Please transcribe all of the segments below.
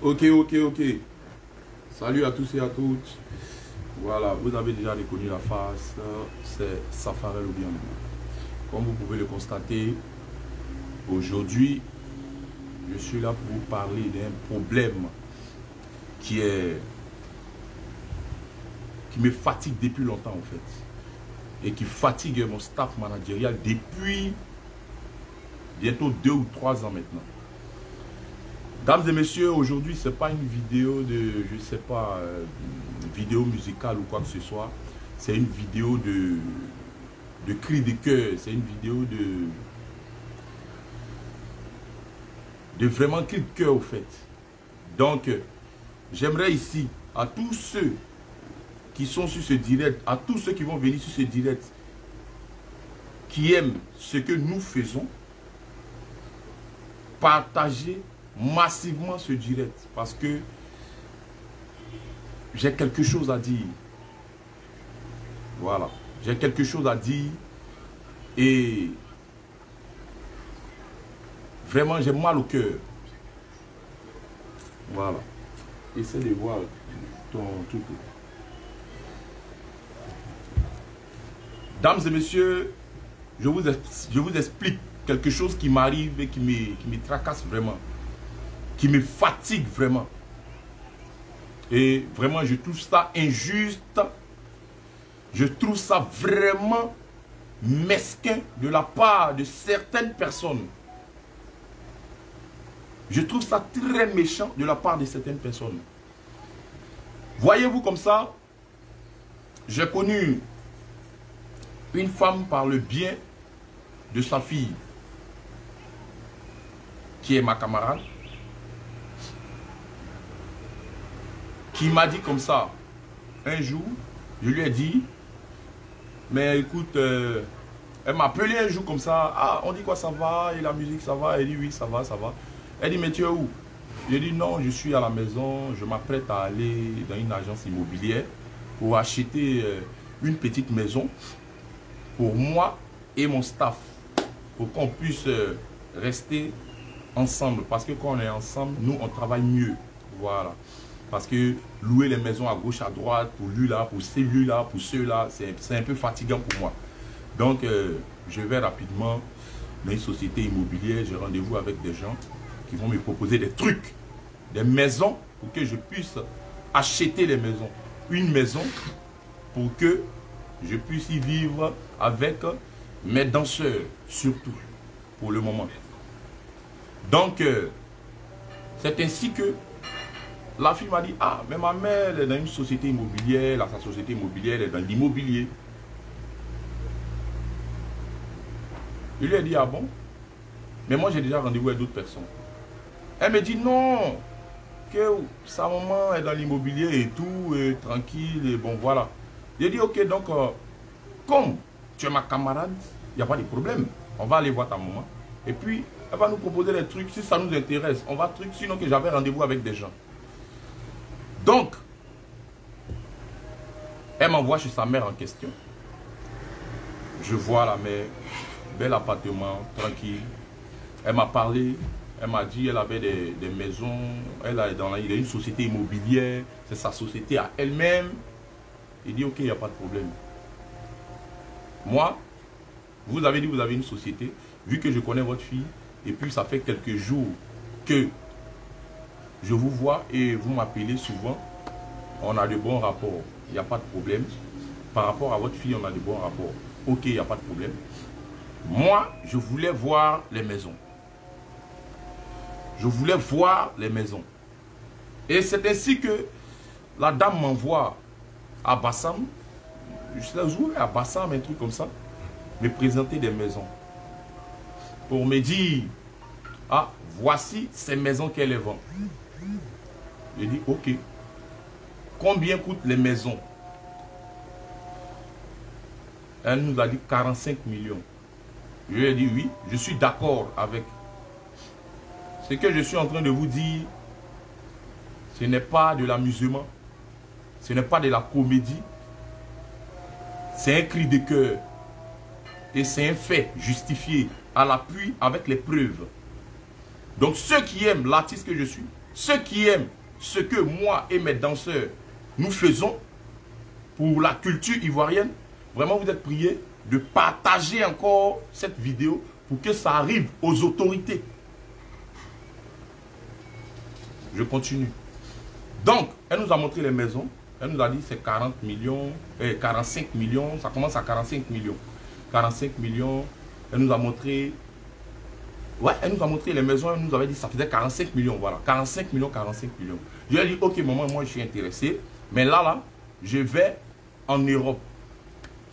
Ok. Salut à tous et à toutes. Voilà, vous avez déjà reconnu la face. C'est Safarel Obiang. Comme vous pouvez le constater, aujourd'hui, je suis là pour vous parler d'un problème qui me fatigue depuis longtemps en fait. Et qui fatigue mon staff managérial depuis bientôt 2 ou 3 ans maintenant. Dames et messieurs, aujourd'hui, ce n'est pas une vidéo de, je sais pas, vidéo musicale ou quoi que ce soit. C'est une vidéo de cri de cœur. C'est une vidéo de vraiment cri de cœur, au fait. Donc, j'aimerais ici, à tous ceux qui sont sur ce direct, à tous ceux qui vont venir sur ce direct, qui aiment ce que nous faisons, partager massivement ce direct parce que j'ai quelque chose à dire. Voilà, j'ai quelque chose à dire et vraiment j'ai mal au cœur. Voilà, essaie de voir ton truc. Dames et messieurs, je vous explique quelque chose qui m'arrive et qui me tracasse vraiment, qui me fatigue vraiment. Et vraiment, je trouve ça injuste. Je trouve ça vraiment mesquin de la part de certaines personnes. Je trouve ça très méchant de la part de certaines personnes. Voyez-vous comme ça, j'ai connu une femme par le bien de sa fille, qui est ma camarade, qui m'a dit comme ça, un jour, je lui ai dit, mais écoute, elle m'a appelé un jour comme ça, ah, on dit quoi, ça va, et la musique, ça va? Elle dit oui, ça va. Elle dit, mais tu es où? J'ai dit non, je suis à la maison, je m'apprête à aller dans une agence immobilière pour acheter une petite maison pour moi et mon staff, pour qu'on puisse rester ensemble, parce que quand on est ensemble, nous on travaille mieux. Voilà. Parce que louer les maisons à gauche, à droite, pour lui là, pour celui-là, pour ceux-là, c'est un peu fatigant pour moi. Donc, je vais rapidement dans une société immobilière, j'ai rendez-vous avec des gens qui vont me proposer des trucs, des maisons, pour que je puisse acheter les maisons. Une maison pour que je puisse y vivre avec mes danseurs, surtout, pour le moment. Donc, c'est ainsi que la fille m'a dit, ah, mais ma mère elle est dans une société immobilière, sa société immobilière elle est dans l'immobilier. Je lui ai dit, ah bon? Mais moi j'ai déjà rendez-vous avec d'autres personnes. Elle me dit non, que sa maman est dans l'immobilier et tout, et tranquille, et bon voilà. J'ai dit, ok, donc, comme tu es ma camarade, il n'y a pas de problème. On va aller voir ta maman. Et puis, elle va nous proposer des trucs, si ça nous intéresse, on va truc, sinon que j'avais rendez-vous avec des gens. Donc, elle m'envoie chez sa mère en question. Je vois la mère, bel appartement, tranquille. Elle m'a parlé, elle m'a dit qu'elle avait des maisons, il a une société immobilière, c'est sa société à elle-même. Il dit, ok, il n'y a pas de problème. Moi, vous avez dit que vous avez une société, vu que je connais votre fille, et puis ça fait quelques jours que je vous vois et vous m'appelez souvent, on a de bons rapports, il n'y a pas de problème. Par rapport à votre fille, on a de bons rapports. Ok, il n'y a pas de problème. Moi, je voulais voir les maisons. Je voulais voir les maisons. Et c'est ainsi que la dame m'envoie à Bassam, je sais où, à Bassam, un truc comme ça, me présenter des maisons. Pour me dire, ah, voici ces maisons qu'elle vend. J'ai dit, ok. Combien coûtent les maisons? Elle nous a dit 45 millions. Je lui ai dit, oui, je suis d'accord avec. Ce que je suis en train de vous dire, ce n'est pas de l'amusement. Ce n'est pas de la comédie. C'est un cri de cœur. Et c'est un fait justifié à l'appui avec les preuves. Donc ceux qui aiment l'artiste que je suis, ceux qui aiment ce que moi et mes danseurs, nous faisons pour la culture ivoirienne, vraiment vous êtes priés de partager encore cette vidéo pour que ça arrive aux autorités. Je continue. Donc, elle nous a montré les maisons. Elle nous a dit c'est 40 millions, 45 millions, ça commence à 45 millions. 45 millions, elle nous a montré... Ouais, elle nous a montré les maisons, elle nous avait dit ça faisait 45 millions, voilà. 45 millions, 45 millions. Je lui ai dit, ok maman, moi je suis intéressé, mais là, je vais en Europe.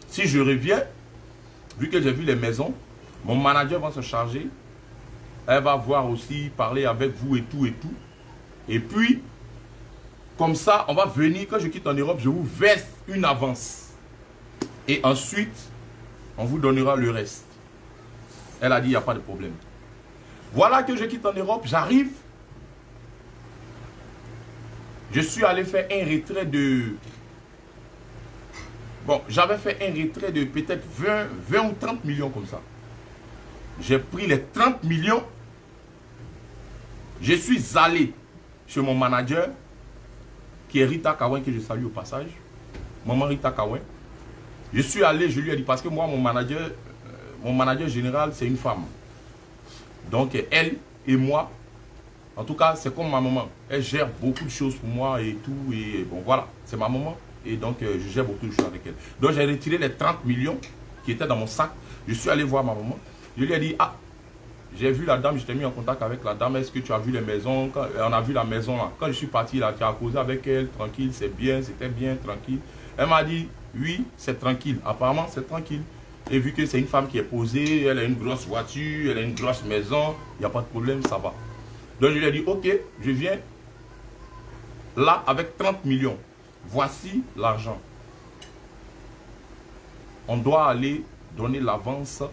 Si je reviens, vu que j'ai vu les maisons, mon manager va se charger. Elle va voir aussi, parler avec vous et tout et tout. Et puis, comme ça, on va venir, quand je quitte en Europe, je vous verse une avance. Et ensuite, on vous donnera le reste. Elle a dit, il n'y a pas de problème. Voilà que je quitte en Europe, j'arrive. Je suis allé faire un retrait de... Bon, j'avais fait un retrait de peut-être 20 ou 30 millions comme ça. J'ai pris les 30 millions. Je suis allé chez mon manager, qui est Rita Kawen, que je salue au passage. Maman Rita Kawen. Je suis allé, je lui ai dit, parce que moi, mon manager général, c'est une femme. Donc, elle et moi, en tout cas, c'est comme ma maman. Elle gère beaucoup de choses pour moi et tout. Et bon, voilà, c'est ma maman. Et donc, je gère beaucoup de choses avec elle. Donc, j'ai retiré les 30 millions qui étaient dans mon sac. Je suis allé voir ma maman. Je lui ai dit, ah, j'ai vu la dame, je t'ai mis en contact avec la dame. Est-ce que tu as vu les maisons? On a vu la maison là. Quand je suis parti là, tu as causé avec elle, tranquille, c'est bien, c'était bien, tranquille. Elle m'a dit, oui, c'est tranquille. Apparemment, c'est tranquille. Et vu que c'est une femme qui est posée, elle a une grosse voiture, elle a une grosse maison, il n'y a pas de problème, ça va. Donc je lui ai dit, ok, je viens là avec 30 millions. Voici l'argent. On doit aller donner l'avance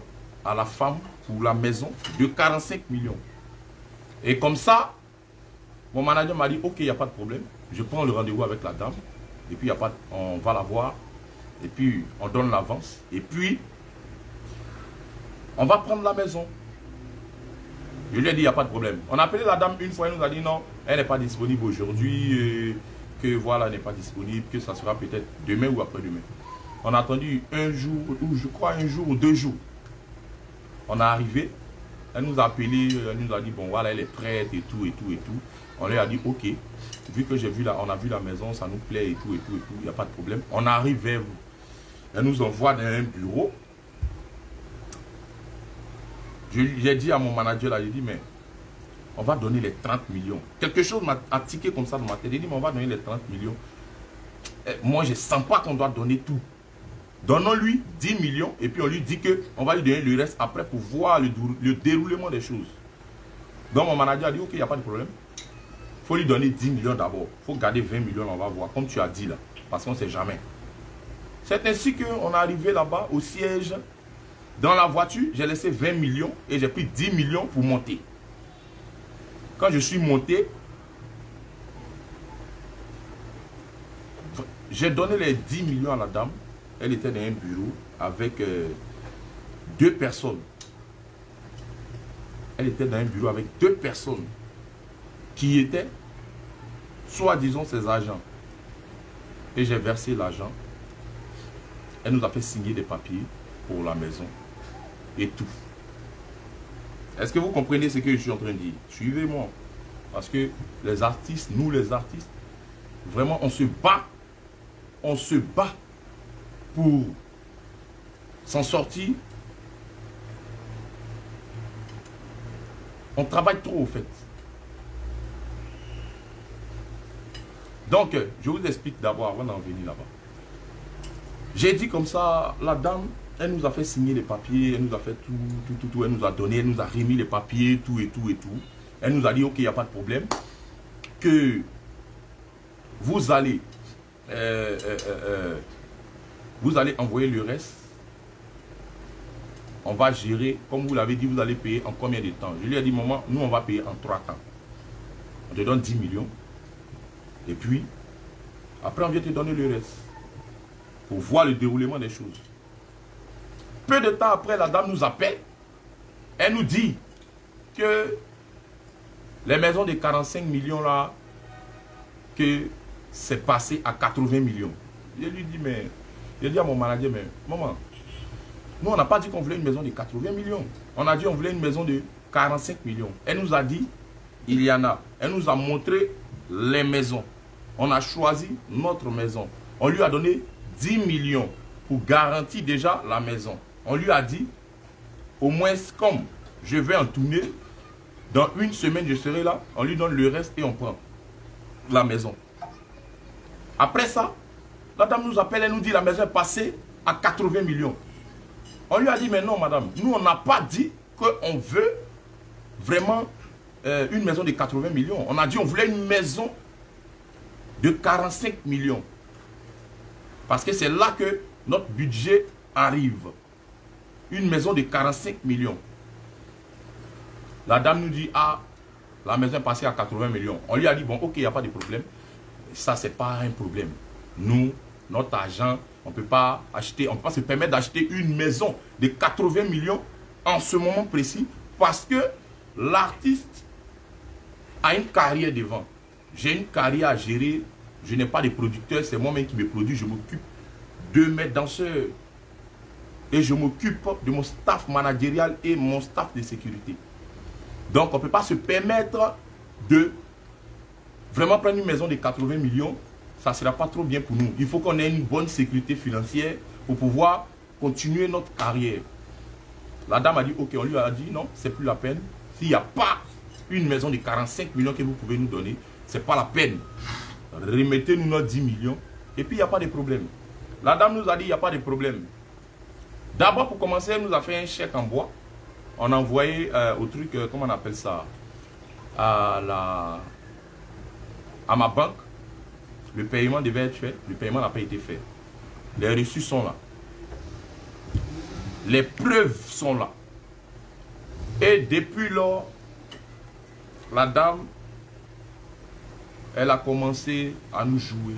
à la femme pour la maison de 45 millions. Et comme ça, mon manager m'a dit, ok, il n'y a pas de problème. Je prends le rendez-vous avec la dame. Et puis, on va la voir. Et puis, on donne l'avance. Et puis, on va prendre la maison. Je lui ai dit, il n'y a pas de problème. On a appelé la dame une fois, elle nous a dit non, elle n'est pas disponible aujourd'hui, que voilà, elle n'est pas disponible, que ça sera peut-être demain ou après-demain. On a attendu un jour, ou je crois un jour ou 2 jours. On est arrivé, elle nous a appelé, elle nous a dit, bon voilà, elle est prête et tout, et tout, et tout. On lui a dit, ok, vu que on a vu la maison, ça nous plaît et tout, et tout, et tout, il n'y a pas de problème. On arrive vers vous. Elle nous envoie dans un bureau. J'ai dit à mon manager là, j'ai dit, mais on va donner les 30 millions. Quelque chose m'a tiqué comme ça dans ma tête. J'ai dit, mais on va donner les 30 millions. Et moi, je ne sens pas qu'on doit donner tout. Donnons-lui 10 millions et puis on lui dit qu'on va lui donner le reste après pour voir le déroulement des choses. Donc mon manager a dit, ok, il n'y a pas de problème. Il faut lui donner 10 millions d'abord. Il faut garder 20 millions, on va voir, comme tu as dit là. Parce qu'on ne sait jamais. C'est ainsi qu'on est arrivé là-bas au siège. Dans la voiture, j'ai laissé 20 millions et j'ai pris 10 millions pour monter. Quand je suis monté, j'ai donné les 10 millions à la dame. Elle était dans un bureau avec 2 personnes. Elle était dans un bureau avec 2 personnes qui étaient, soi-disant, ses agents. Et j'ai versé l'argent. Elle nous a fait signer des papiers pour la maison. Et tout. Est-ce que vous comprenez ce que je suis en train de dire? Suivez-moi. Parce que les artistes, nous les artistes, vraiment on se bat. On se bat pour s'en sortir. On travaille trop au fait. Donc, je vous explique d'abord avant d'en venir là-bas. J'ai dit comme ça, la dame, elle nous a fait signer les papiers, elle nous a fait tout, elle nous a donné, elle nous a remis les papiers, tout et tout et tout. Elle nous a dit, ok, il n'y a pas de problème, que vous allez envoyer le reste. On va gérer, comme vous l'avez dit, vous allez payer en combien de temps? Je lui ai dit, maman, nous on va payer en 3 temps. On te donne 10 millions. Et puis, après on vient te donner le reste. Pour voir le déroulement des choses. Peu de temps après, la dame nous appelle. Elle nous dit que Les maisons de 45 millions là, que c'est passé à 80 millions. Je lui dis, mais, je dis à mon manager, mais maman, nous on n'a pas dit qu'on voulait une maison de 80 millions. On a dit qu'on voulait une maison de 45 millions. Elle nous a dit, il y en a. Elle nous a montré les maisons. On a choisi notre maison. On lui a donné 10 millions pour garantir déjà la maison. On lui a dit, au moins comme je vais en tourner, dans une semaine je serai là, on lui donne le reste et on prend la maison. Après ça, la dame nous appelle, elle nous dit la maison est passée à 80 millions. On lui a dit, mais non madame, nous on n'a pas dit qu'on veut vraiment une maison de 80 millions. On a dit on voulait une maison de 45 millions. Parce que c'est là que notre budget arrive. Une maison de 45 millions. La dame nous dit, ah, la maison est passée à 80 millions. On lui a dit, bon, ok, il n'y a pas de problème. Ça, c'est pas un problème. Nous, notre argent, on ne peut pas acheter, on ne peut pas se permettre d'acheter une maison de 80 millions en ce moment précis parce que l'artiste a une carrière devant. J'ai une carrière à gérer. Je n'ai pas de producteur, c'est moi-même qui me produis. Je m'occupe de mes danseurs. Et je m'occupe de mon staff managérial et mon staff de sécurité. Donc, on ne peut pas se permettre de vraiment prendre une maison de 80 millions. Ça ne sera pas trop bien pour nous. Il faut qu'on ait une bonne sécurité financière pour pouvoir continuer notre carrière. La dame a dit, ok, on lui a dit, non, c'est plus la peine. S'il n'y a pas une maison de 45 millions que vous pouvez nous donner, ce n'est pas la peine. Remettez-nous nos 10 millions et puis il n'y a pas de problème. La dame nous a dit, il n'y a pas de problème. D'abord, pour commencer, elle nous a fait un chèque en bois. On a envoyé au truc, comment on appelle ça, à ma banque. Le paiement devait être fait. Le paiement n'a pas été fait. Les reçus sont là. Les preuves sont là. Et depuis lors, la dame, elle a commencé à nous jouer,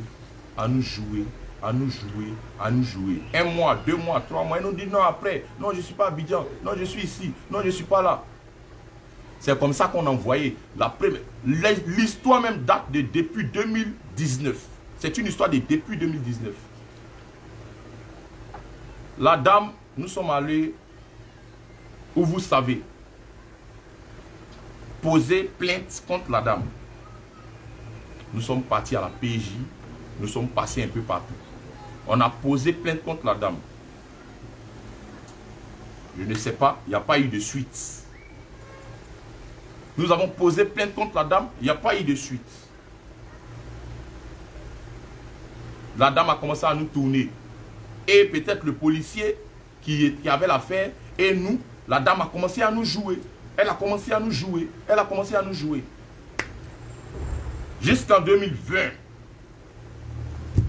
à nous jouer, à nous jouer, à nous jouer. 1 mois, 2 mois, 3 mois. Elle nous dit non après. Non, je ne suis pas à Abidjan. Non, je suis ici. Non, je ne suis pas là. C'est comme ça qu'on a envoyé la première. L'histoire même date de depuis 2019. C'est une histoire de depuis 2019. La dame, nous sommes allés où vous savez poser plainte contre la dame. Nous sommes partis à la PJ. Nous sommes passés un peu partout. On a posé plainte contre la dame. Je ne sais pas, il n'y a pas eu de suite. Nous avons posé plainte contre la dame, il n'y a pas eu de suite. La dame a commencé à nous tourner. Et peut-être le policier qui avait l'affaire, et nous, la dame a commencé à nous jouer. Elle a commencé à nous jouer. Elle a commencé à nous jouer. Jusqu'en 2020,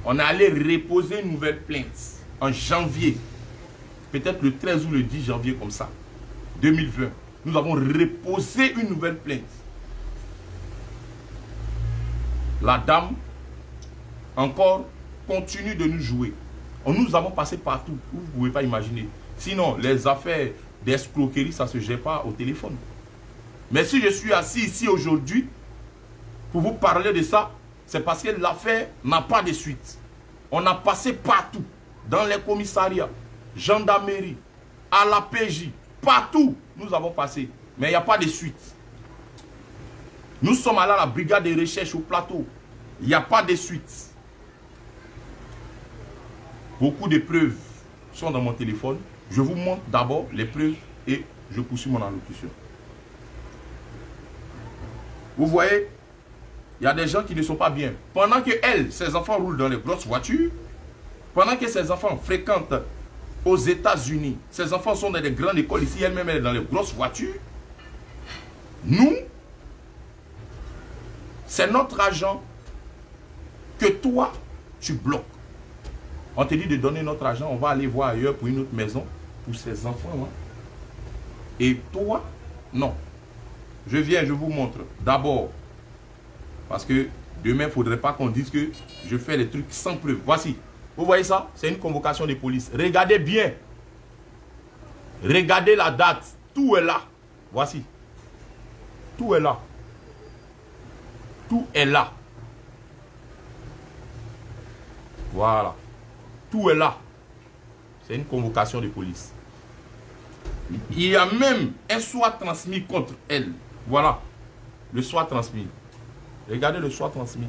on est allé reposer une nouvelle plainte en janvier. Peut-être le 13 ou le 10 janvier comme ça. 2020. Nous avons reposé une nouvelle plainte. La dame, encore, continue de nous jouer. Nous avons passé partout. Vous ne pouvez pas imaginer. Sinon, les affaires d'escroquerie, ça ne se gère pas au téléphone. Mais si je suis assis ici aujourd'hui, pour vous parler de ça, c'est parce que l'affaire n'a pas de suite. On a passé partout, dans les commissariats, gendarmerie, à la PJ, partout, nous avons passé. Mais il n'y a pas de suite. Nous sommes allés à la brigade de recherche au plateau. Il n'y a pas de suite. Beaucoup de preuves sont dans mon téléphone. Je vous montre d'abord les preuves et je poursuis mon allocution. Vous voyez, il y a des gens qui ne sont pas bien. Pendant que elle, ses enfants roulent dans les grosses voitures, pendant que ses enfants fréquentent aux États-Unis, ses enfants sont dans des grandes écoles ici, elle-même elle est dans les grosses voitures, nous, c'est notre argent que toi, tu bloques. On te dit de donner notre argent, on va aller voir ailleurs pour une autre maison, pour ses enfants. Hein. Et toi, non. Je viens, je vous montre. D'abord, parce que demain, il ne faudrait pas qu'on dise que je fais les trucs sans preuve. Voici. Vous voyez ça? C'est une convocation de police. Regardez bien. Regardez la date. Tout est là. Voici. Tout est là. Tout est là. Voilà. Tout est là. C'est une convocation de police. Il y a même un SWAT transmis contre elle. Voilà. Le SWAT transmis. Regardez le SWAT transmis.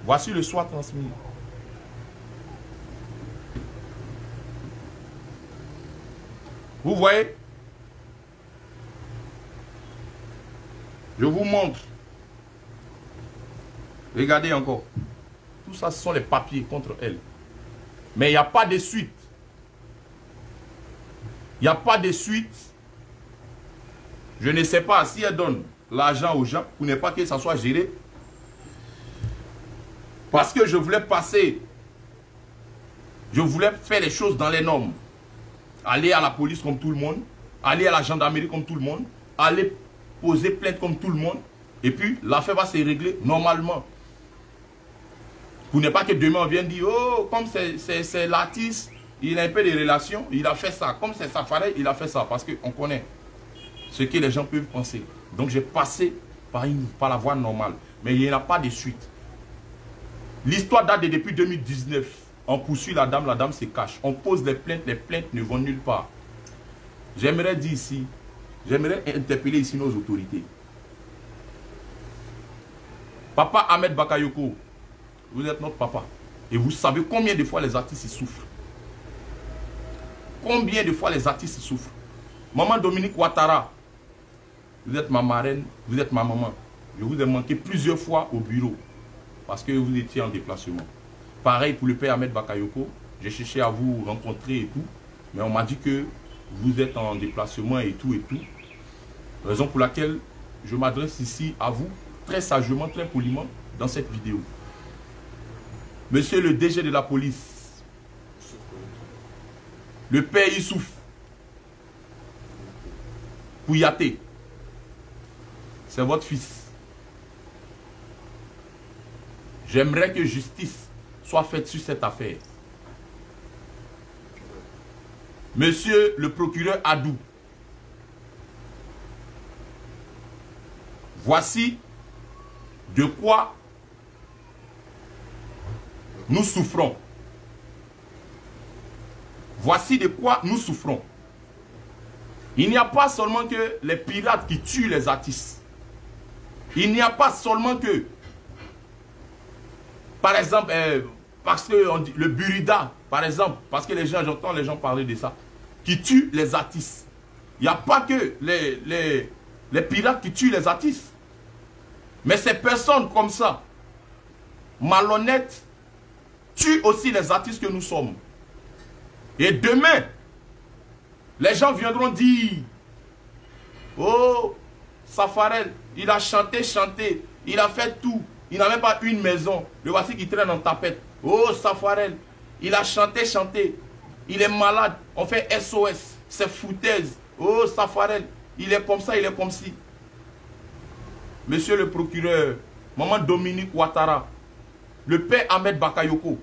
Voici le SWAT transmis. Vous voyez? Je vous montre. Regardez encore. Tout ça, ce sont les papiers contre elle. Mais il n'y a pas de suite. Il n'y a pas de suite. Je ne sais pas si elle donne l'argent aux gens pour ne pas que ça soit géré. Parce que je voulais passer. Je voulais faire les choses dans les normes. Aller à la police comme tout le monde. Aller à la gendarmerie comme tout le monde. Aller poser plainte comme tout le monde. Et puis l'affaire va se régler normalement. Pour ne pas que demain on vienne dire, oh, comme c'est l'artiste, il a un peu de relations, il a fait ça. Comme c'est Safarel, il a fait ça. Parce qu'on connaît ce que les gens peuvent penser. Donc j'ai passé par la voie normale. Mais il n'y en a pas de suite. L'histoire date de depuis 2019. On poursuit la dame se cache. On pose les plaintes ne vont nulle part. J'aimerais dire ici, j'aimerais interpeller ici nos autorités. Papa Ahmed Bakayoko, vous êtes notre papa. Et vous savez combien de fois les artistes y souffrent. Combien de fois les artistes y souffrent. Maman Dominique Ouattara, vous êtes ma marraine, vous êtes ma maman. Je vous ai manqué plusieurs fois au bureau. Parce que vous étiez en déplacement. Pareil pour le père Ahmed Bakayoko. J'ai cherché à vous rencontrer et tout. Mais on m'a dit que vous êtes en déplacement et tout et tout. Raison pour laquelle je m'adresse ici à vous, très sagement, très poliment, dans cette vidéo. Monsieur le DG de la police, le père Youssouf Kouyaté, c'est votre fils. J'aimerais que justice soit faite sur cette affaire. Monsieur le procureur Adou, voici de quoi nous souffrons. Voici de quoi nous souffrons. Il n'y a pas seulement que les pirates qui tuent les artistes. Il n'y a pas seulement que, par exemple, parce que on dit, le burida, par exemple, parce que j'entends les gens parler de ça, qui tuent les artistes. Il n'y a pas que les pirates qui tuent les artistes. Mais ces personnes comme ça, malhonnêtes, tuent aussi les artistes que nous sommes. Et demain, les gens viendront dire, oh, Safarel, il a chanté, il a fait tout. Il n'a même pas une maison. Le voici qui traîne en tapette. Oh, Safarel, il a chanté. Il est malade. On fait SOS. C'est foutaise. Oh, Safarel, il est comme ça, il est comme ci. Monsieur le procureur, maman Dominique Ouattara, le père Ahmed Bakayoko,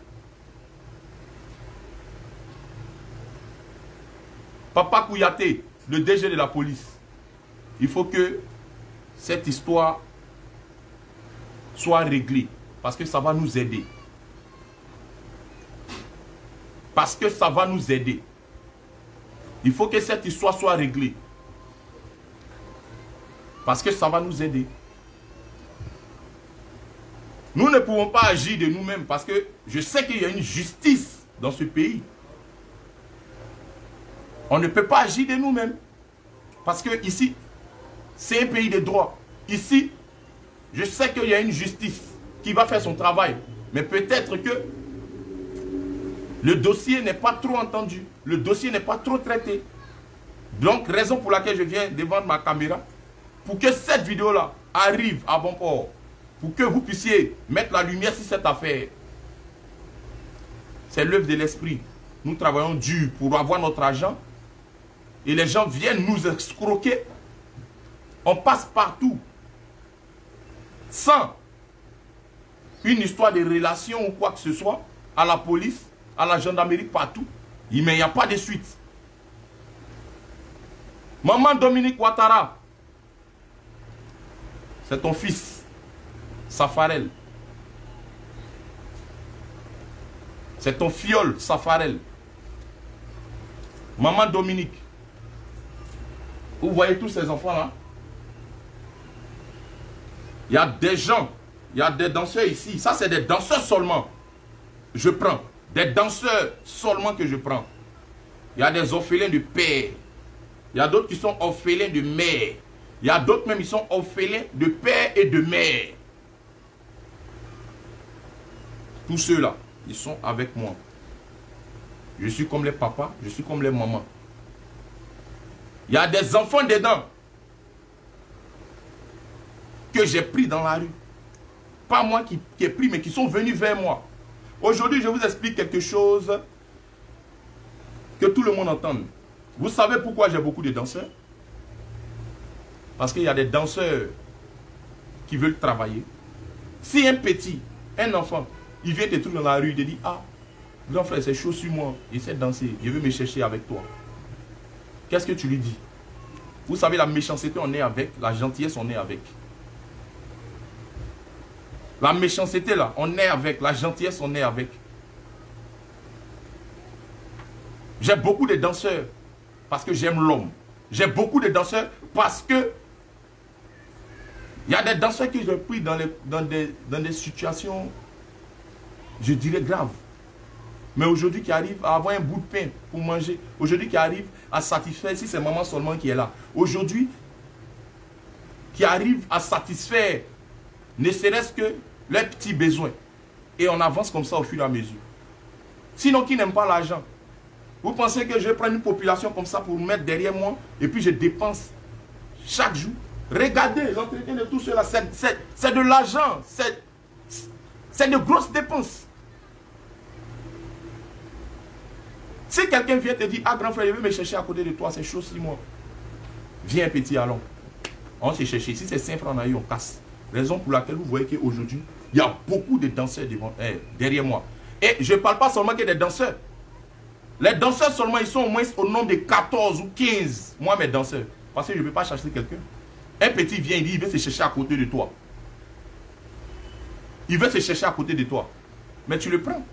Papa Kouyaté, le DG de la police, il faut que cette histoire soit réglée. Parce que ça va nous aider. Parce que ça va nous aider. Il faut que cette histoire soit réglée. Parce que ça va nous aider. Nous ne pouvons pas agir de nous-mêmes parce que je sais qu'il y a une justice dans ce pays. On ne peut pas agir de nous-mêmes. Parce que ici, c'est un pays de droit. Ici, je sais qu'il y a une justice qui va faire son travail. Mais peut-être que le dossier n'est pas trop entendu. Le dossier n'est pas trop traité. Donc, raison pour laquelle je viens devant ma caméra, pour que cette vidéo-là arrive à bon port. Pour que vous puissiez mettre la lumière sur cette affaire. C'est l'œuvre de l'esprit. Nous travaillons dur pour avoir notre argent. Et les gens viennent nous escroquer. On passe partout. Sans une histoire de relation ou quoi que ce soit. À la police, à la gendarmerie, partout. Mais il n'y a pas de suite. Maman Dominique Ouattara. C'est ton fils, Safarel. C'est ton fiole, Safarel. Maman Dominique. Vous voyez tous ces enfants-là? Il y a des gens, il y a des danseurs ici. Ça, c'est des danseurs seulement. Je prends. Des danseurs seulement que je prends. Il y a des orphelins de père. Il y a d'autres qui sont orphelins de mère. Il y a d'autres même qui sont orphelins de père et de mère. Tous ceux-là, ils sont avec moi. Je suis comme les papas, je suis comme les mamans. Il y a des enfants dedans que j'ai pris dans la rue. Pas moi qui ai pris, mais qui sont venus vers moi. Aujourd'hui, je vous explique quelque chose que tout le monde entende. Vous savez pourquoi j'ai beaucoup de danseurs? Parce qu'il y a des danseurs qui veulent travailler. Si un petit, un enfant, il vient te trouver dans la rue, il te dit, ah, grand frère, c'est chaud sur moi, essaie de danser, je veux me chercher avec toi. Qu'est-ce que tu lui dis? Vous savez, la méchanceté, on est avec, la gentillesse, on est avec. La méchanceté, là, on est avec, la gentillesse, on est avec. J'ai beaucoup de danseurs parce que j'aime l'homme. J'ai beaucoup de danseurs parce que il y a des danseurs que j'ai pris dans des situations, je dirais, graves. Mais aujourd'hui qui arrive à avoir un bout de pain pour manger. Aujourd'hui qui arrive à satisfaire, si c'est maman seulement qui est là. Aujourd'hui qui arrive à satisfaire ne serait-ce que leurs petits besoins. Et on avance comme ça au fur et à mesure. Sinon qui n'aime pas l'argent. Vous pensez que je vais prendre une population comme ça pour mettre derrière moi et puis je dépense chaque jour? Regardez l'entretien de tout cela, c'est de l'argent, c'est de grosses dépenses. Si quelqu'un vient te dire, ah grand frère, je veux me chercher à côté de toi, c'est chaud 6 mois. Viens petit, allons. On s'est cherché. Si c'est 5 francs, on a eu, on casse. Raison pour laquelle vous voyez qu'aujourd'hui, il y a beaucoup de danseurs derrière moi. Et je ne parle pas seulement que des danseurs. Les danseurs seulement, ils sont au moins au nombre de 14 ou 15. Moi, mes danseurs. Parce que je ne peux pas chercher quelqu'un. Un petit vient, il dit, il veut se chercher à côté de toi. Il veut se chercher à côté de toi. Mais tu le prends.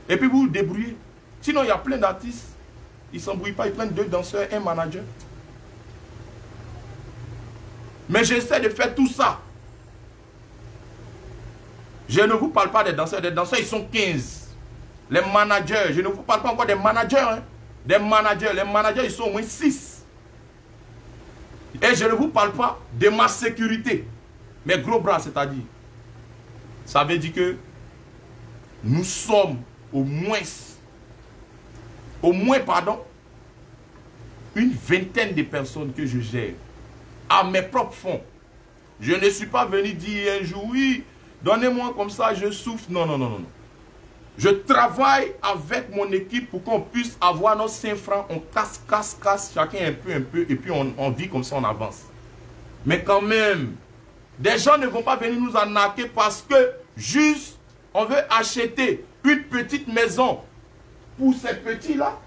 Et puis vous vous débrouillez. Sinon, il y a plein d'artistes. Ils ne s'embrouillent pas, ils prennent 2 danseurs, un manager. Mais j'essaie de faire tout ça. Je ne vous parle pas des danseurs. Des danseurs, ils sont 15. Les managers, je ne vous parle pas encore des managers. Hein. Des managers, les managers, ils sont au moins 6. Et je ne vous parle pas de ma sécurité. Mes gros bras, c'est-à-dire. Ça veut dire que nous sommes au moins, une vingtaine de personnes que je gère à mes propres fonds. Je ne suis pas venu dire un jour, oui, donnez-moi comme ça, je souffre. Non, non, non, non. Je travaille avec mon équipe pour qu'on puisse avoir nos 5 francs. On casse, chacun un peu, et puis on vit comme ça, on avance. Mais quand même, des gens ne vont pas venir nous arnaquer parce que juste, on veut acheter une petite maison pour ces petits-là.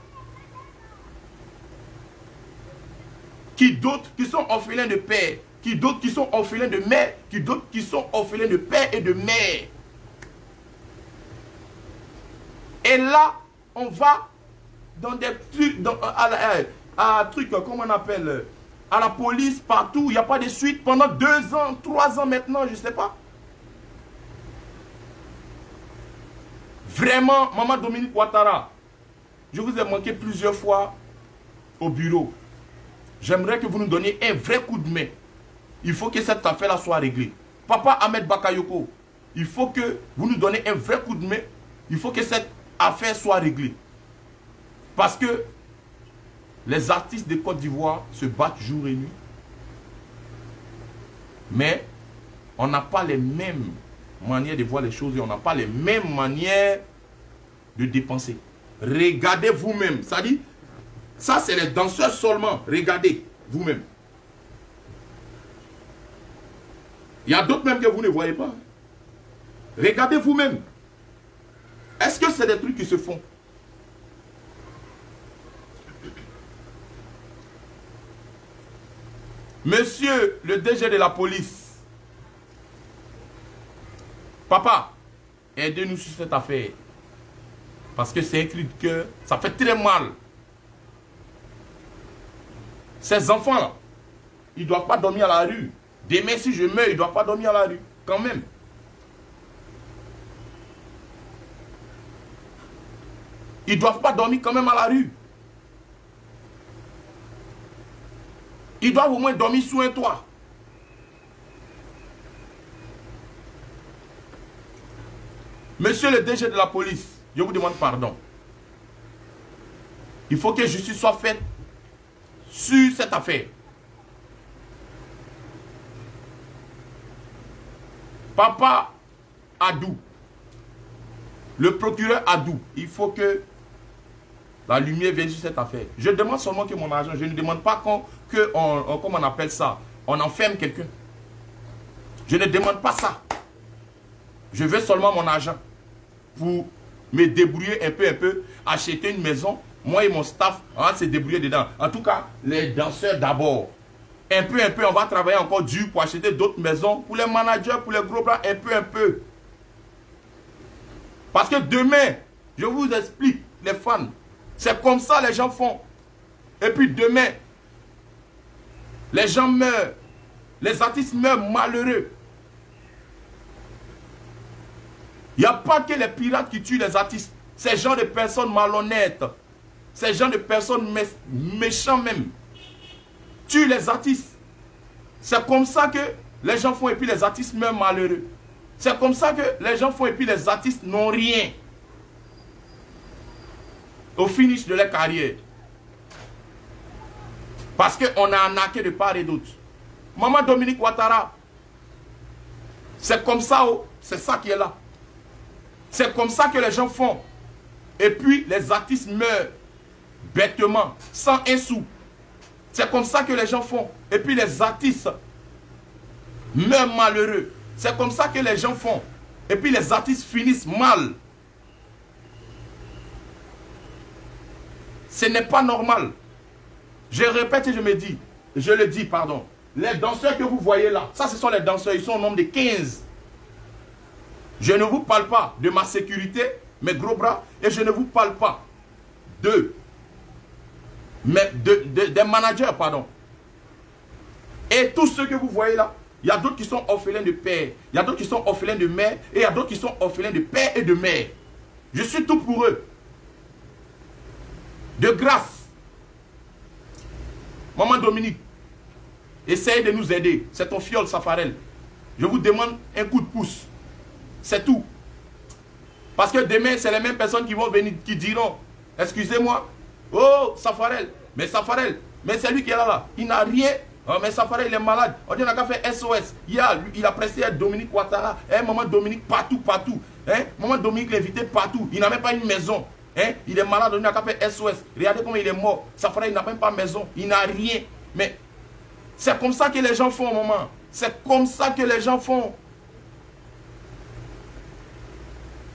D'autres qui sont orphelins de père, d'autres qui sont orphelins de mère, d'autres qui sont orphelins de père et de mère. Et là, on va dans des trucs, comment on appelle, à la police, partout, il n'y a pas de suite pendant 2 ans, 3 ans maintenant, je ne sais pas. Vraiment, Maman Dominique Ouattara, je vous ai manqué plusieurs fois au bureau. J'aimerais que vous nous donniez un vrai coup de main. Il faut que cette affaire-là soit réglée. Papa Ahmed Bakayoko, il faut que vous nous donniez un vrai coup de main. Il faut que cette affaire soit réglée. Parce que les artistes de Côte d'Ivoire se battent jour et nuit. Mais on n'a pas les mêmes manières de voir les choses et on n'a pas les mêmes manières de dépenser. Regardez vous-même. Ça dit, ça c'est les danseurs seulement. Regardez vous-même. Il y a d'autres même que vous ne voyez pas. Regardez vous-même. Est-ce que c'est des trucs qui se font? Monsieur le DG de la police, Papa, aidez-nous sur cette affaire. Parce que c'est un cri de cœur, ça fait très mal. Ces enfants-là, ils ne doivent pas dormir à la rue. Demain, si je meurs, ils ne doivent pas dormir à la rue. Quand même. Ils ne doivent pas dormir quand même à la rue. Ils doivent au moins dormir sous un toit. Monsieur le DG de la police, je vous demande pardon. Il faut que justice soit faite sur cette affaire. Papa Adou, le procureur Adou, il faut que la lumière vienne sur cette affaire. Je demande seulement que mon argent, je ne demande pas comment on appelle ça, on enferme quelqu'un. Je ne demande pas ça. Je veux seulement mon argent pour me débrouiller un peu, acheter une maison. Moi et mon staff, on va se débrouiller dedans. En tout cas, les danseurs d'abord. Un peu, on va travailler encore dur pour acheter d'autres maisons. Pour les managers, pour les gros bras, un peu. Parce que demain, je vous explique, les fans, c'est comme ça les gens font. Et puis demain, les gens meurent. Les artistes meurent malheureux. Il n'y a pas que les pirates qui tuent les artistes. Ces gens de personnes malhonnêtes. Ces gens de personnes méchants même. Tuent les artistes. C'est comme ça que les gens font et puis les artistes meurent malheureux. C'est comme ça que les gens font et puis les artistes n'ont rien. Au finish de leur carrière. Parce qu'on a arnaqué de part et d'autre. Maman Dominique Ouattara. C'est comme ça, oh, c'est ça qui est là. C'est comme ça que les gens font. Et puis les artistes meurent bêtement, sans un sou. C'est comme ça que les gens font. Et puis les artistes meurent malheureux. C'est comme ça que les gens font. Et puis les artistes finissent mal. Ce n'est pas normal. Je répète et je le dis, pardon. Les danseurs que vous voyez là, ça ce sont les danseurs, ils sont au nombre de 15. Je ne vous parle pas de ma sécurité, mes gros bras, et je ne vous parle pas des managers, pardon. Et tous ceux que vous voyez là, il y a d'autres qui sont orphelins de père, il y a d'autres qui sont orphelins de mère, et il y a d'autres qui sont orphelins de père et de mère. Je suis tout pour eux. De grâce. Maman Dominique, essayez de nous aider. C'est ton fiole Safarel. Je vous demande un coup de pouce. C'est tout. Parce que demain, c'est les mêmes personnes qui vont venir, qui diront, excusez-moi, oh, Safarel, mais c'est lui qui est là. Il n'a rien. Oh, mais Safarel, il est malade. On dit, on a qu'à faire SOS. Il a pressé à Dominique Ouattara. Maman Dominique, partout. Maman Dominique l'invitait partout. Il n'a même pas une maison. Il est malade, on a qu'à faire SOS. Regardez comment il est mort. Safarel, il n'a même pas de maison. Il n'a rien. Mais c'est comme ça que les gens font, maman. C'est comme ça que les gens font.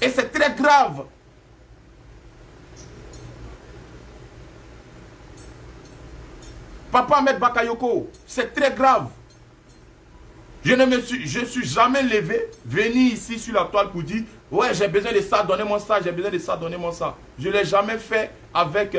Et c'est très grave. Papa Ahmed Bakayoko, c'est très grave. Je ne suis jamais levé, venu ici sur la toile pour dire, ouais, j'ai besoin de ça, donnez-moi ça, j'ai besoin de ça, donnez-moi ça. Je ne l'ai jamais fait avec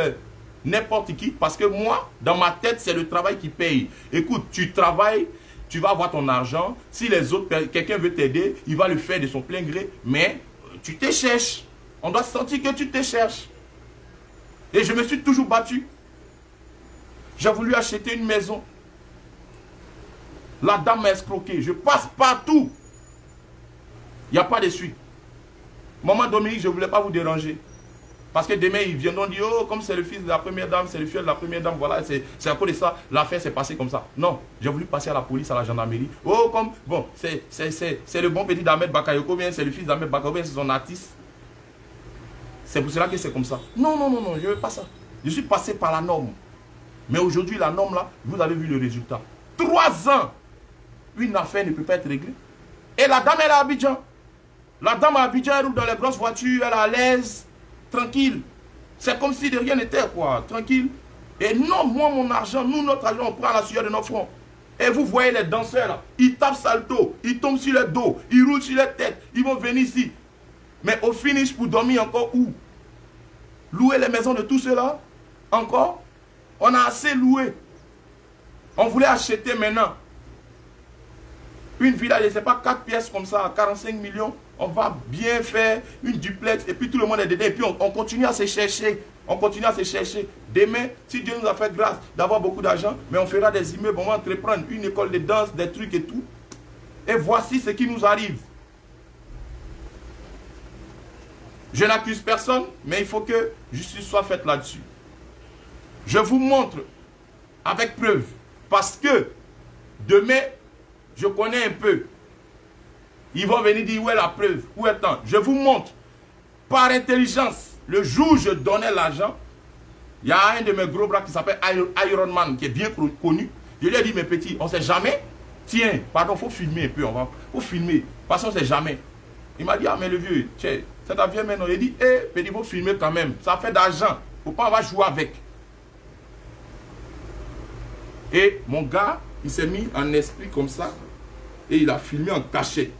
n'importe qui, parce que moi, dans ma tête, c'est le travail qui paye. Écoute, tu travailles, tu vas avoir ton argent. Si les autres, quelqu'un veut t'aider, il va le faire de son plein gré, mais tu te cherches. On doit sentir que tu te cherches. Et je me suis toujours battu. J'ai voulu acheter une maison. La dame m'a escroqué. Je passe partout. Il n'y a pas de suite. Maman Dominique, je ne voulais pas vous déranger. Parce que demain, ils viendront dire, oh, comme c'est le fils de la première dame, c'est le fils de la première dame, voilà, c'est à cause de ça, l'affaire s'est passée comme ça. Non, j'ai voulu passer à la police, à la gendarmerie. Oh, comme, bon, c'est le bon petit d'Ahmed Bakayoko, bien, c'est le fils d'Ahmed Bakayoko, bien, c'est son artiste. C'est pour cela que c'est comme ça. Non, je ne veux pas ça. Je suis passé par la norme. Mais aujourd'hui, la norme là, vous avez vu le résultat. 3 ans, une affaire ne peut pas être réglée. Et la dame, elle est à Abidjan. La dame à Abidjan, elle roule dans les grosses voitures, elle est à l'aise, tranquille. C'est comme si de rien n'était, quoi, tranquille. Et non, moi, mon argent, nous, notre argent, on prend à la sueur de nos fronts. Et vous voyez les danseurs là, ils tapent salto, ils tombent sur le dos, ils roulent sur la tête, ils vont venir ici. Mais au finish, pour dormir encore où? Louer les maisons de tous ceux-là? Encore? On a assez loué. On voulait acheter maintenant une villa, je ne sais pas, 4 pièces comme ça, à 45 millions. On va bien faire une duplex et puis tout le monde est dedans. Et puis on continue à se chercher. On continue à se chercher. Demain, si Dieu nous a fait grâce d'avoir beaucoup d'argent, mais on fera des immeubles, on va entreprendre une école de danse, des trucs et tout. Et voici ce qui nous arrive. Je n'accuse personne, mais il faut que justice soit faite là-dessus. Je vous montre avec preuve. Parce que demain, je connais un peu. Ils vont venir dire où est la preuve, où est temps. Je vous montre par intelligence. Le jour où je donnais l'argent, il y a un de mes gros bras qui s'appelle Iron Man, qui est bien connu. Je lui ai dit, mes petits, on ne sait jamais. Tiens, pardon, il faut filmer un peu. Faut filmer. Parce qu'on ne sait jamais. Il m'a dit, ah mais le vieux, c'est ta vieille maintenant. Il dit, il faut filmer quand même. Ça fait d'argent. Il ne faut pas avoir joué avec. Et mon gars, il s'est mis en esprit comme ça. Et il a filmé en cachette.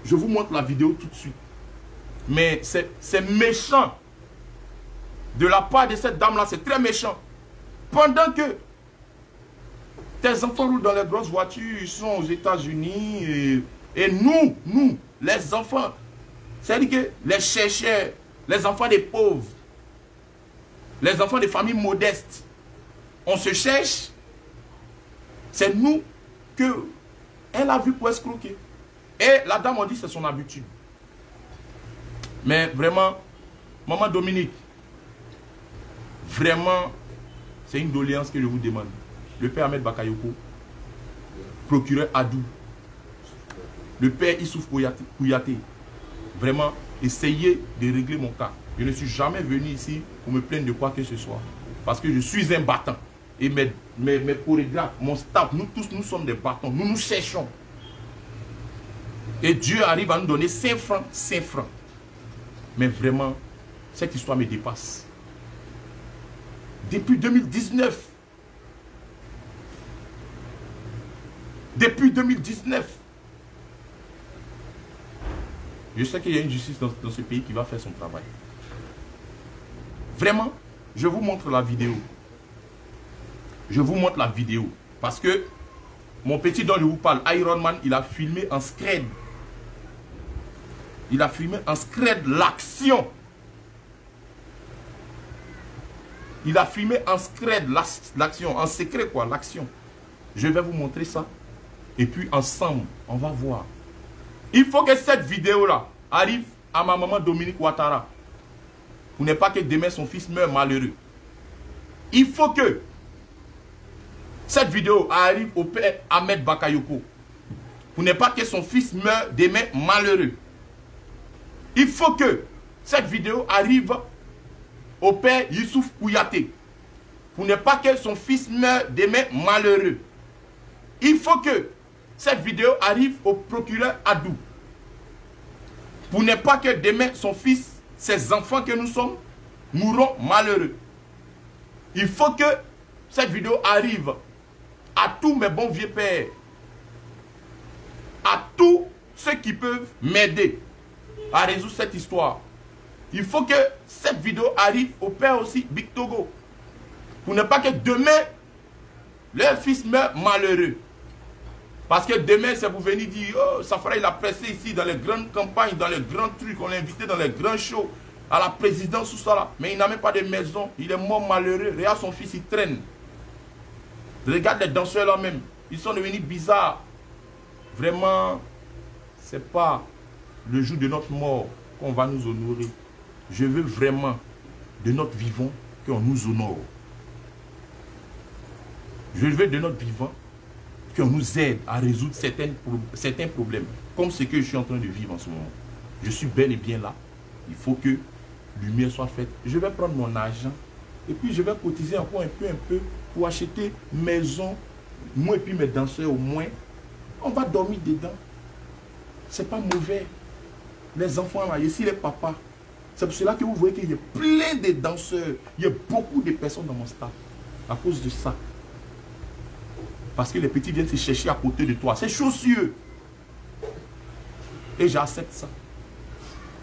Je vous montre la vidéo tout de suite. Mais c'est méchant. De la part de cette dame-là, c'est très méchant. Pendant que tes enfants roulent dans les grosses voitures, ils sont aux États-Unis. Et nous, les enfants, c'est-à-dire que les chercheurs, les enfants des pauvres, les enfants des familles modestes, on se cherche. C'est nous qu'elle a vu pour escroquer. Et la dame a dit que c'est son habitude. Mais vraiment, maman Dominique, vraiment, c'est une doléance que je vous demande. Le père Ahmed Bakayoko, procureur Adou, le père Issouf Kouyaté, vraiment, essayez de régler mon cas. Je ne suis jamais venu ici pour me plaindre de quoi que ce soit. Parce que je suis un battant. Et mes chorégraphes, mon staff, nous tous, nous sommes des bâtons. Nous nous cherchons. Et Dieu arrive à nous donner 5 francs, 5 francs. Mais vraiment, cette histoire me dépasse. Depuis 2019. Depuis 2019. Je sais qu'il y a une justice dans ce pays qui va faire son travail. Vraiment, je vous montre la vidéo. Je vous montre la vidéo. Parce que mon petit dont je vous parle, Iron Man, il a filmé en scred. Il a filmé en scred l'action. Il a filmé en scred l'action. En secret quoi, l'action. Je vais vous montrer ça. Et puis ensemble, on va voir. Il faut que cette vidéo-là arrive à ma maman Dominique Ouattara. Pour ne pas que demain son fils meure malheureux. Il faut que cette vidéo arrive au père Ahmed Bakayoko. Pour ne pas que son fils meure demain malheureux. Il faut que cette vidéo arrive au père Youssouf Kouyaté. Pour ne pas que son fils meure demain malheureux. Il faut que cette vidéo arrive au procureur Adou. Pour ne pas que demain son fils, ses enfants que nous sommes, mourront malheureux. Il faut que cette vidéo arrive à tous mes bons vieux pères, à tous ceux qui peuvent m'aider à résoudre cette histoire. Il faut que cette vidéo arrive au père aussi, Big Togo, pour ne pas que demain, leur fils meure malheureux. Parce que demain, c'est pour venir dire, oh, Safara, il a pressé ici dans les grandes campagnes, dans les grands trucs, on l'a invité dans les grands shows, à la présidence, tout ça là. Mais il n'a même pas de maison, il est mort malheureux. Regarde son fils, il traîne. Regarde les danseurs là même, ils sont devenus bizarres. Vraiment, c'est pas le jour de notre mort qu'on va nous honorer. Je veux vraiment, de notre vivant, qu'on nous honore. Je veux de notre vivant qu'on nous aide à résoudre certains problèmes, comme ce que je suis en train de vivre en ce moment. Je suis bel et bien là. Il faut que lumière soit faite. Je vais prendre mon argent et puis je vais cotiser encore un peu pour acheter maison. Moi et puis mes danseurs au moins, on va dormir dedans. C'est pas mauvais. Les enfants là, ici les papas. C'est pour cela que vous voyez qu'il y a plein de danseurs. Il y a beaucoup de personnes dans mon staff à cause de ça. Parce que les petits viennent se chercher à côté de toi. C'est chaussieux. Et j'accepte ça.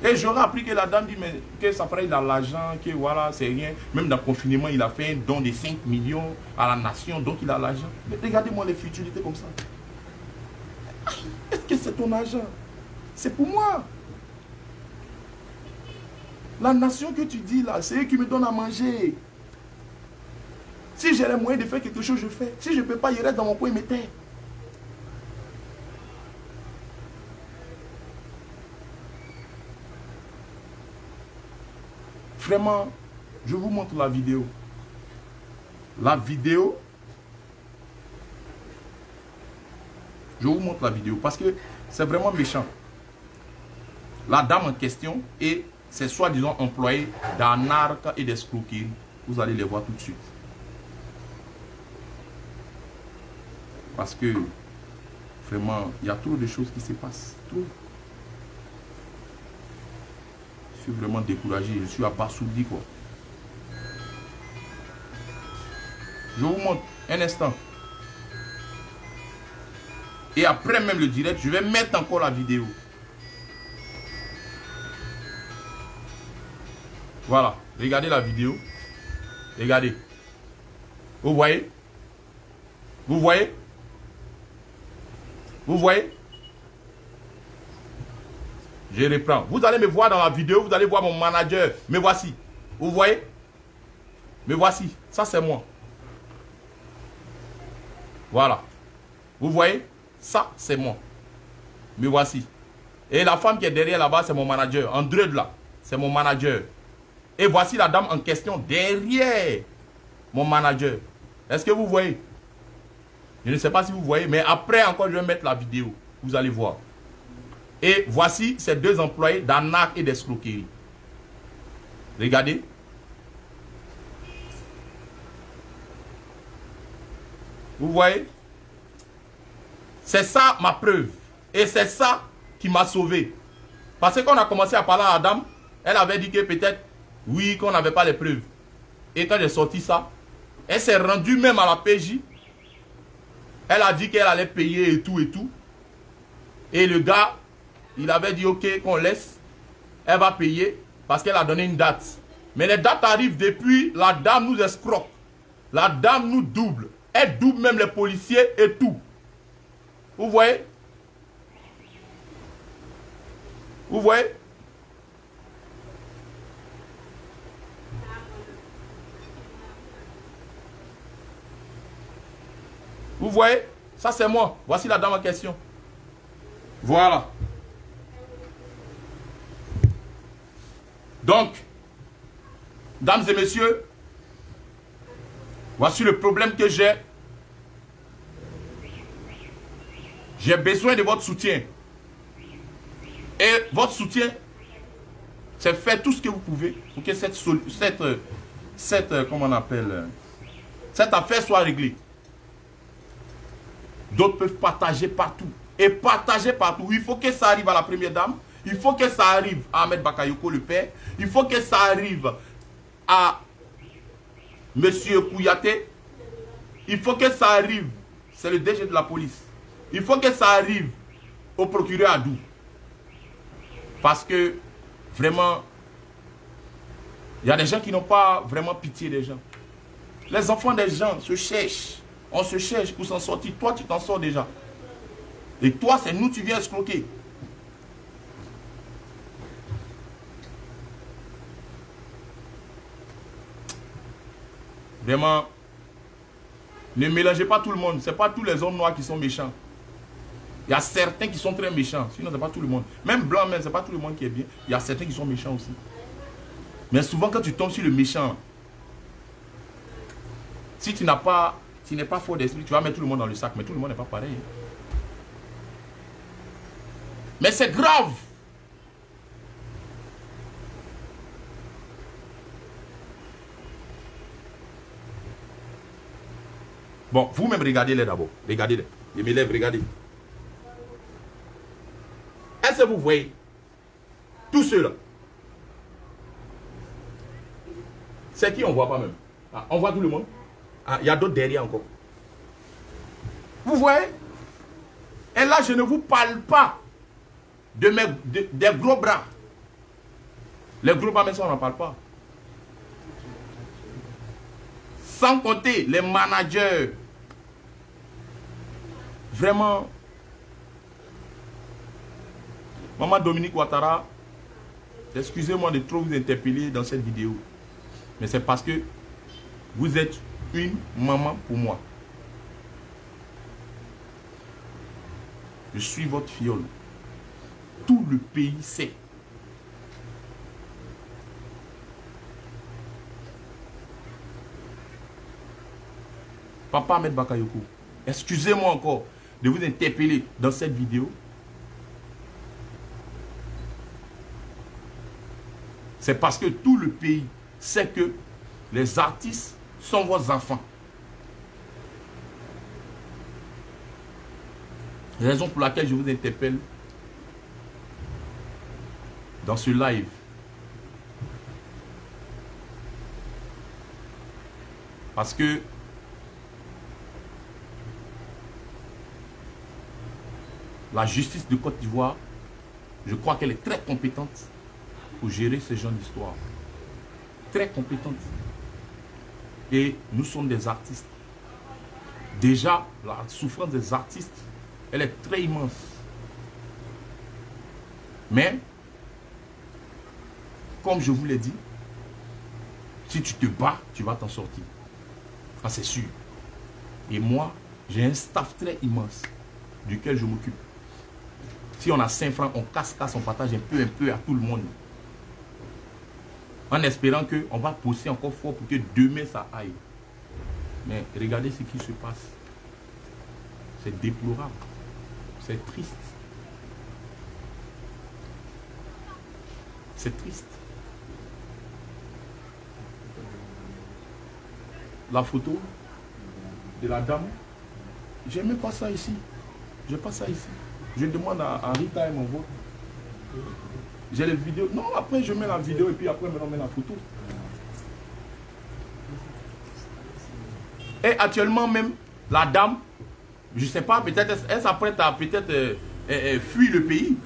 Et j'aurais appris que la dame dit mais, que ça ferait dans l'argent, que voilà, c'est rien. Même dans le confinement, il a fait un don de 5 millions à la nation, donc il a l'argent. Mais regardez-moi les futilités comme ça. Est-ce que c'est ton argent? C'est pour moi. La nation que tu dis là, c'est eux qui me donnent à manger. Si j'ai les moyens de faire quelque chose, je fais. Si je ne peux pas, il reste dans mon coin et me tais. Vraiment, je vous montre la vidéo. La vidéo. Je vous montre la vidéo parce que c'est vraiment méchant. La dame en question et ses soi-disant employés d'arnaque et d'escroquerie. Vous allez les voir tout de suite. Parce que vraiment, il y a trop de choses qui se passent. Trop. Je suis vraiment découragé. Je suis abasourdi, quoi. Je vous montre un instant. Et après même le direct, je vais mettre encore la vidéo. Voilà. Regardez la vidéo. Regardez. Vous voyez? Vous voyez? Vous voyez? Je reprends. Vous allez me voir dans la vidéo. Vous allez voir mon manager. Me voici. Vous voyez? Me voici. Ça, c'est moi. Voilà. Vous voyez? Ça, c'est moi. Me voici. Et la femme qui est derrière là-bas, c'est mon manager. André là, c'est mon manager. Et voici la dame en question derrière mon manager. Est-ce que vous voyez? Je ne sais pas si vous voyez, mais après encore, je vais mettre la vidéo. Vous allez voir. Et voici ces deux employés d'arnaque et d'escroquerie. Regardez. Vous voyez? C'est ça ma preuve. Et c'est ça qui m'a sauvé. Parce que quand on a commencé à parler à la dame, elle avait dit que peut-être, oui, qu'on n'avait pas les preuves. Et quand j'ai sorti ça, elle s'est rendue même à la PJ. Elle a dit qu'elle allait payer et tout et tout. Et le gars, il avait dit ok, qu'on laisse. Elle va payer parce qu'elle a donné une date. Mais les dates arrivent depuis, la dame nous escroque. La dame nous double. Elle double même les policiers et tout. Vous voyez? Vous voyez? Vous voyez? Ça c'est moi. Voici la dame en question. Voilà. Donc, dames et messieurs, voici le problème que j'ai. J'ai besoin de votre soutien. Et votre soutien, c'est faire tout ce que vous pouvez pour que cette comment on appelle, cette affaire soit réglée. D'autres peuvent partager partout. Et partager partout. Il faut que ça arrive à la première dame. Il faut que ça arrive à Ahmed Bakayoko, le père. Il faut que ça arrive à Monsieur Kouyaté. Il faut que ça arrive. C'est le DG de la police. Il faut que ça arrive au procureur Adou. Parce que, vraiment, il y a des gens qui n'ont pas vraiment pitié des gens. Les enfants des gens se cherchent. On se cherche pour s'en sortir. Toi, tu t'en sors déjà. Et toi, c'est nous, tu viens escroquer. Vraiment, ne mélangez pas tout le monde. Ce n'est pas tous les hommes noirs qui sont méchants. Il y a certains qui sont très méchants. Sinon, ce n'est pas tout le monde. Même blanc, même, ce n'est pas tout le monde qui est bien. Il y a certains qui sont méchants aussi. Mais souvent, quand tu tombes sur le méchant, si tu n'es pas fort d'esprit, tu vas mettre tout le monde dans le sac. Mais tout le monde n'est pas pareil. Mais c'est grave. Bon, vous-même, regardez-les d'abord. Regardez-les. Je me lève, regardez. Est-ce que vous voyez tous ceux-là? C'est qui on ne voit pas même? Ah, on voit tout le monde. Ah, il y a d'autres derrière encore. Vous voyez? Et là, je ne vous parle pas des gros bras. Les gros bras, mais ça, on n'en parle pas. Sans compter les managers. Vraiment. Maman Dominique Ouattara, excusez-moi de trop vous interpeller dans cette vidéo. Mais c'est parce que vous êtes une maman pour moi. Je suis votre fiole. Tout le pays sait. Papa Ahmed Bakayoko, excusez-moi encore de vous interpeller dans cette vidéo. C'est parce que tout le pays sait que les artistes sont vos enfants. Raison pour laquelle je vous interpelle dans ce live. Parce que la justice de Côte d'Ivoire, je crois qu'elle est très compétente pour gérer ce genre d'histoire. Très compétente. Et nous sommes des artistes. Déjà, la souffrance des artistes, elle est très immense. Mais, comme je vous l'ai dit, si tu te bats, tu vas t'en sortir. Ah, c'est sûr. Et moi, j'ai un staff très immense duquel je m'occupe. Si on a 5 francs, on casse, on partage un peu à tout le monde. En espérant qu'on va pousser encore fort pour que demain ça aille. Mais regardez ce qui se passe. C'est déplorable. C'est triste. C'est triste. La photo de la dame, j'ai même pas ça ici. J'ai pas ça ici. Je demande à Rita et mon vote. J'ai les vidéos. Non, après je mets la vidéo et puis après on met la photo. Et actuellement même, la dame, je ne sais pas, peut-être elle s'apprête à peut-être fuir le pays.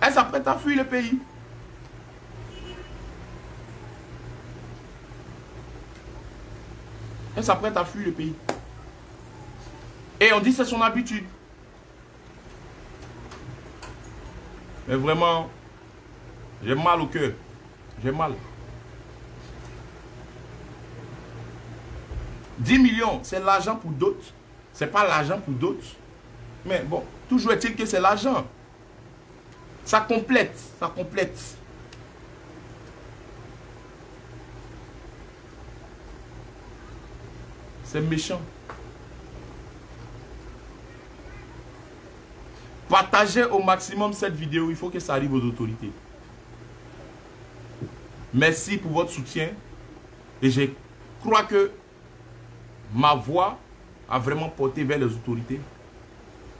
Elle s'apprête à fuir le pays. Elle s'apprête à fuir le pays. Et on dit que c'est son habitude. Mais vraiment, j'ai mal au cœur. J'ai mal. 10 millions, c'est l'argent pour d'autres. Ce n'est pas l'argent pour d'autres. Mais bon, toujours est-il que c'est l'argent. Ça complète. Ça complète. C'est méchant. Partagez au maximum cette vidéo. Il faut que ça arrive aux autorités. Merci pour votre soutien. Et je crois que ma voix a vraiment porté vers les autorités.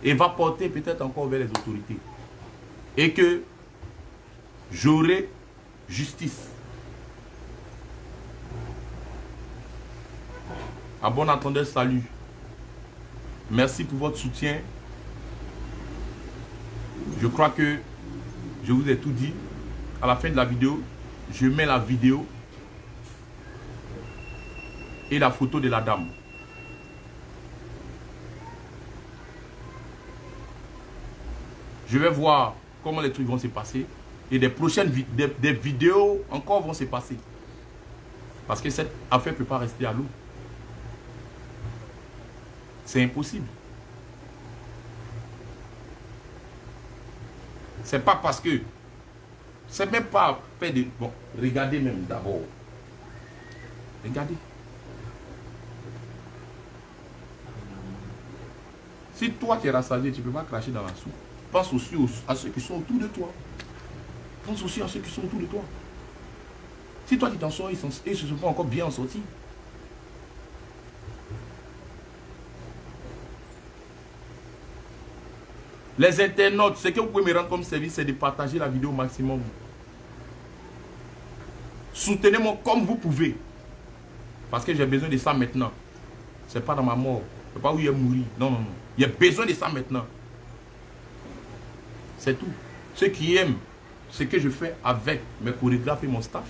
Et va porter peut-être encore vers les autorités. Et que j'aurai justice. À bon entendeur, salut. Merci pour votre soutien. Je crois que je vous ai tout dit. À la fin de la vidéo, je mets la vidéo et la photo de la dame. Je vais voir comment les trucs vont se passer. Et des prochaines des vidéos encore vont se passer. Parce que cette affaire ne peut pas rester à l'eau. C'est impossible. C'est pas parce que... C'est même pas fait de... Bon, regardez même d'abord. Regardez. Si toi tu es rassasié, tu ne peux pas cracher dans la soupe. Pense aussi à ceux qui sont autour de toi. Pense aussi à ceux qui sont autour de toi. Si toi tu t'en sors, ils se sont pas encore bien en sortis. Les internautes, ce que vous pouvez me rendre comme service, c'est de partager la vidéo au maximum. Soutenez-moi comme vous pouvez. Parce que j'ai besoin de ça maintenant. Ce n'est pas dans ma mort. Pas où il est mourir. Non, non, non. Il y a besoin de ça maintenant. C'est tout. Ceux qui aiment ce que je fais avec mes chorégraphes et mon staff,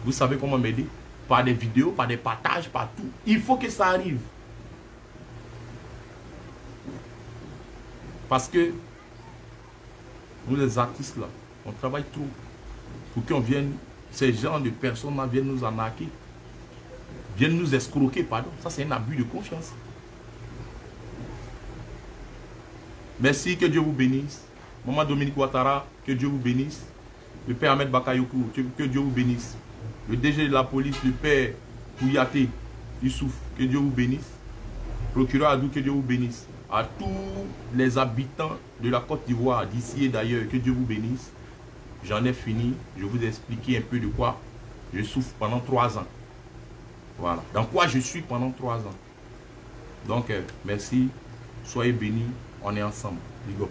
vous savez comment m'aider? Par des vidéos, par des partages, par tout. Il faut que ça arrive. Parce que nous les artistes là, on travaille trop pour qu'on vienne, ces gens de personnes là viennent nous arnaquer, viennent nous escroquer, pardon. Ça c'est un abus de confiance. Merci, que Dieu vous bénisse. Maman Dominique Ouattara, que Dieu vous bénisse. Le père Ahmed Bakayoko, que Dieu vous bénisse. Le DG de la police, le père Kouyaté Youssouf, que Dieu vous bénisse. Procureur Adou, que Dieu vous bénisse. À tous les habitants de la Côte d'Ivoire, d'ici et d'ailleurs, que Dieu vous bénisse. J'en ai fini. Je vous ai expliqué un peu de quoi je souffre pendant 3 ans. Voilà. Dans quoi je suis pendant 3 ans. Donc, merci. Soyez bénis. On est ensemble. Big up.